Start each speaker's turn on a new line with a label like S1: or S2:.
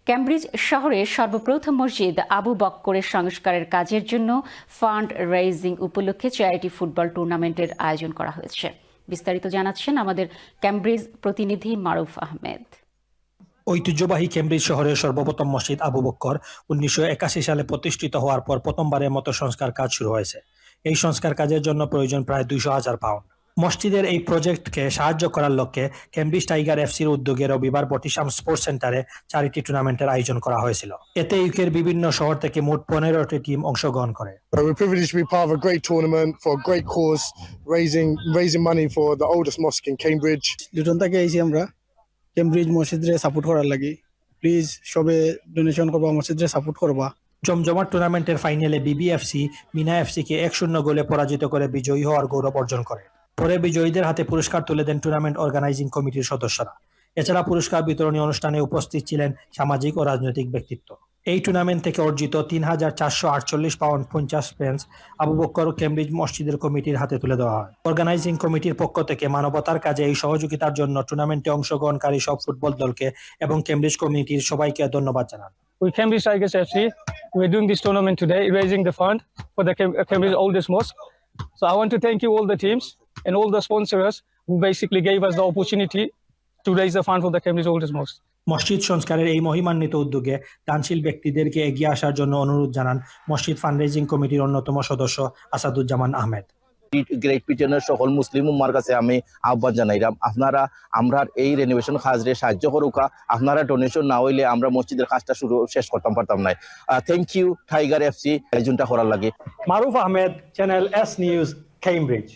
S1: Cambridge শহরের সর্বপ্রথম মসজিদ আবু বক্করের সংস্কারের কাজের জন্য ফান্ড রেইজিং উপলক্ষে চ্যারিটি ফুটবল টুর্নামেন্টের আয়োজন করা হয়েছে। বিস্তারিত জানাচ্ছেন আমাদের ক্যামব্রিজ প্রতিনিধি মারুফ আহমেদ।
S2: ঐতিহ্যবাহী ক্যামব্রিজ শহরের সর্বপ্রথম মসজিদ আবু বক্কর 1981 সালে প্রতিষ্ঠিত হওয়ার পর প্রথমবারের মতো সংস্কার কাজ শুরু হয়েছে। এই সংস্কার কাজের জন্য প্রয়োজন প্রায় 200,000 পাউন্ড। মসজিদের এই প্রজেক্টকে সাহায্য করার লক্ষ্যে ক্যামব্রিজ টাইগার এফসির উদ্যোগে রবিবার বটিশাম স্পোর্টস সেন্টারে চ্যারিটি টুর্নামেন্টের আয়োজন করা হয়েছিল। এতে ইউকের বিভিন্ন শহর থেকে মোট 15টি টিম অংশগ্রহণ করে।
S3: We're privileged to be part of a great tournament for a great cause, raising money for the oldest mosque in Cambridge.
S4: Liton থেকে আইছি আমরা ক্যামব্রিজ মসজিদরে সাপোর্ট করার লাগি। প্লিজ সবে ডোনেশন করবা, মসজিদরে সাপোর্ট করবা।
S2: জমজমাট টুর্নামেন্টের ফাইনালে বিবিএফসি মিনা এফসিকে 1-0 গোলে পরাজিত করে বিজয়ী হওয়ার গৌরব অর্জন করে। পরে বিজয়ীদের হাতে পুরস্কার তুলে দেন টুর্নামেন্ট অর্গানাইজিং কমিটির সদস্যরা। এছাড়া পুরস্কার বিতরণী অনুষ্ঠানে উপস্থিত ছিলেন সামাজিক ও রাজনৈতিক ব্যক্তিত্ব। এই টুর্নামেন্ট থেকে অর্জিত 3,448 pound 50 pence Abu Bakkar Cambridge মসজিদের কমিটির হাতে তুলে দেওয়া হয়। অর্গানাইজিং কমিটির পক্ষ থেকে মানবতার কাজে এই সহযোগিতার জন্য টুর্নামেন্টে অংশগ্রহণকারী সব ফুটবল দলকে এবং ক্যামব্রিজ কমিটির সবাইকে ধন্যবাদ জানান।
S5: With Cambridge Tigers FC, we're doing this tournament today, raising the fund for the Cambridge oldest mosque. So I want to thank you all the teams and all the sponsors who basically gave us the opportunity to raise the fund for the Cambridge oldest mosque.
S2: মসজিদ সংস্কারের এই মহিমান্বিত উদ্যোগে দানশীল ব্যক্তিদেরকে এগিয়ে আসার জন্য অনুরোধ জানান মসজিদ ফান্ডরেজিং কমিটির অন্যতম সদস্য আসাদুজ্জামান আহমেদ।
S6: গ্রেট ব্রিটেনের সকল মুসলিম উম্মার কাছে আমি আহ্বান জানাইলাম, আপনারা আমরা এই রেনোভেশন কাজে সাহায্য করুকা। আপনারা ডোনেশন না হইলে আমরা মসজিদের কাজটা শেষ করতে পারতাম না। থ্যাংক ইউ টাইগার এফসি আয়োজনটা করার লাগে।
S2: Maruf Ahmed, channel S news, Cambridge.